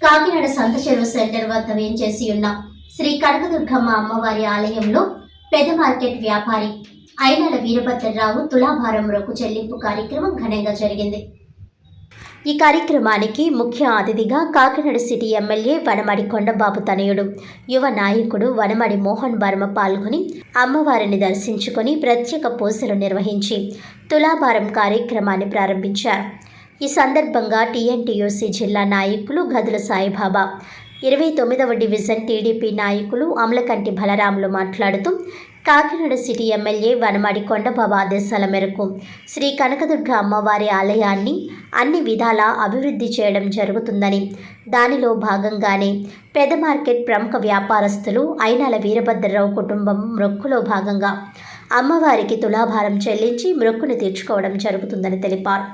కాకినాడ సంత చెరువు సెంటర్ వద్ద వేంచేసి ఉన్న శ్రీ కనకదుర్గమ్మ అమ్మవారి ఆలయంలో పెద్ద మార్కెట్ వ్యాపారి ఐనాల వీరభద్రరావు తులాభారం రొక్కు చెల్లింపు కార్యక్రమం ఘనంగా జరిగింది. ఈ కార్యక్రమానికి ముఖ్య అతిథిగా కాకినాడ సిటీ ఎమ్మెల్యే వనమడి కొండబాబు తనయుడు యువ నాయకుడు వనమడి మోహన్ వర్మ పాల్గొని అమ్మవారిని దర్శించుకొని ప్రత్యేక పూజలు నిర్వహించి తులాభారం కార్యక్రమాన్ని ప్రారంభించారు. ఈ సందర్భంగా టీఎన్టీయూసీ జిల్లా నాయకులు గదుల సాయిబాబా, 29వ డివిజన్ టీడీపీ నాయకులు అమలకంటి బలరాములు మాట్లాడుతూ కాకినాడ సిటీ ఎమ్మెల్యే వనమడి కొండబాబు ఆదేశాల మేరకు శ్రీ కనకదుర్గ అమ్మవారి ఆలయాన్ని అన్ని విధాలా అభివృద్ధి చేయడం జరుగుతుందని, దానిలో భాగంగానే పెద్ద మార్కెట్ ప్రముఖ వ్యాపారస్తులు ఐనాల వీరభద్రరావు కుటుంబం మొక్కులో భాగంగా అమ్మవారికి తులాభారం చెల్లించి మొక్కును తీర్చుకోవడం జరుగుతుందని తెలిపారు.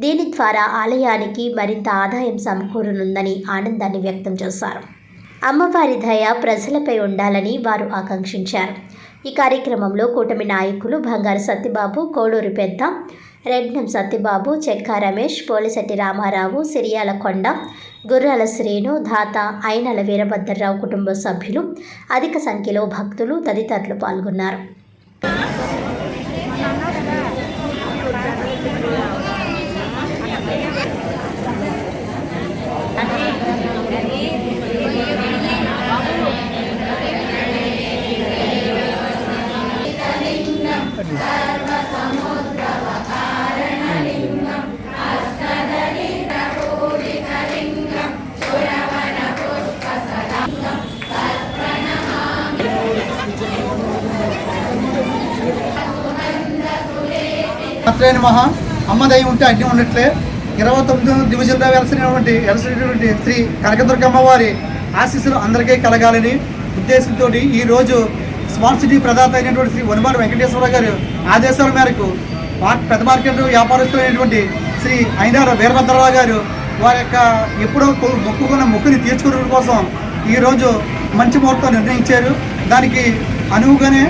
దీని ద్వారా ఆలయానికి మరింత ఆదాయం సమకూరనుందని ఆనందాన్ని వ్యక్తం చేశారు. అమ్మవారి దయ ప్రజలపై ఉండాలని వారు ఆకాంక్షించారు. ఈ కార్యక్రమంలో కూటమి నాయకులు బంగారు సత్యబాబు, కోడూరి పెద్ద, రెడ్నం సత్యబాబు, చెక్కా రమేష్, పోలిశెట్టి రామారావు, సిరియాల కొండ, గుర్రాల శ్రీను, దాత, ఐనాల వీరభద్రరావు కుటుంబ సభ్యులు, అధిక సంఖ్యలో భక్తులు తదితరులు పాల్గొన్నారు. అట్లైన మహా అమ్మ దయ ఉంటే అగ్ని ఉన్నట్లే 29వ డివిజన్లో వెలసినటువంటి శ్రీ కనకదుర్గమ్మ వారి ఆశీస్సులు అందరికీ కలగాలని ఉద్దేశంతో ఈరోజు స్మార్ట్ సిటీ ప్రదాత అయినటువంటి శ్రీ వనమాల వెంకటేశ్వరరావు గారు ఆదేశాల మేరకు పెద్ద మార్కెట్ వ్యాపారస్తులైనటువంటి శ్రీ ఐనాల వీరభద్రరావు గారు వారి యొక్క ఎప్పుడో మొక్కుకున్న మొక్కుని తీర్చుకోవడం కోసం ఈరోజు మంచి ముహూర్తం నిర్ణయించారు. దానికి అనువుగానే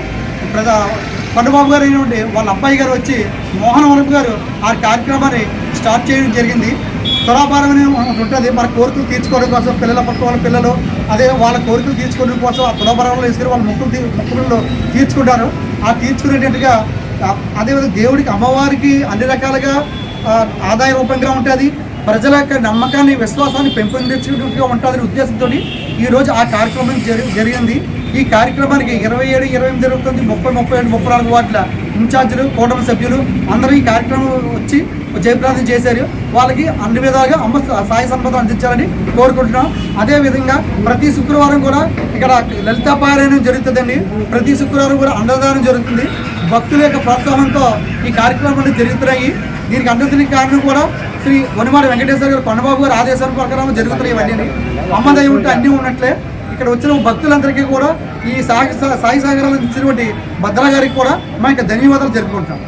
కొండబాబు గారు అయినటువంటి వాళ్ళ అబ్బాయి గారు వచ్చి మోహన్ వర్మ గారు ఆ కార్యక్రమాన్ని స్టార్ట్ చేయడం జరిగింది. తులాభారం అనేది ఉంటుంది, మన కోరికలు తీర్చుకోవడం కోసం పిల్లల పట్ల వాళ్ళ పిల్లలు అదే వాళ్ళ కోరికలు తీర్చుకోవడం కోసం ఆ తులాభారంలో వేసుకుని వాళ్ళ మొక్కులు తీర్చుకుంటారు. ఆ తీర్చుకునేటట్టుగా అదేవిధంగా దేవుడికి అమ్మవారికి అన్ని రకాలుగా ఆదాయ రూపంగా ఉంటుంది, ప్రజల యొక్క నమ్మకాన్ని విశ్వాసాన్ని పెంపొందించేట్టుగా ఉంటుందనే ఉద్దేశంతో ఈరోజు ఆ కార్యక్రమం జరిగింది. ఈ కార్యక్రమానికి 27, 28 జరుగుతుంది, 30, 37, 34 వార్డుల ఇన్ఛార్జీలు, కూటమి సభ్యులు అందరూ ఈ కార్యక్రమం వచ్చి జయప్రదం చేశారు. వాళ్ళకి అన్ని విధాలుగా అమ్మ సాయ సంపద అందించాలని కోరుకుంటున్నాం. అదేవిధంగా ప్రతి శుక్రవారం కూడా ఇక్కడ లలితా పారాయణం జరుగుతుందండి. ప్రతి శుక్రవారం కూడా అన్నదానం జరుగుతుంది. భక్తుల యొక్క ప్రోత్సాహంతో ఈ కార్యక్రమాలు జరుగుతున్నాయి. దీనికి అందరికి కారణం కూడా శ్రీ వనమాల వెంకటేశ్వర గారు కొండబాబు గారు ఆదేశాల ప్రకారం జరుగుతున్నాయి. ఇవన్నీ అమ్మదయ ఉంటే అన్నీ ఉన్నట్లే ఇక్కడ వచ్చిన భక్తులందరికీ కూడా ఈ సాయి సాగరాలు ఇచ్చినటువంటి భద్రా గారికి కూడా మా యొక్క ధన్యవాదాలు జరుపుకుంటాం.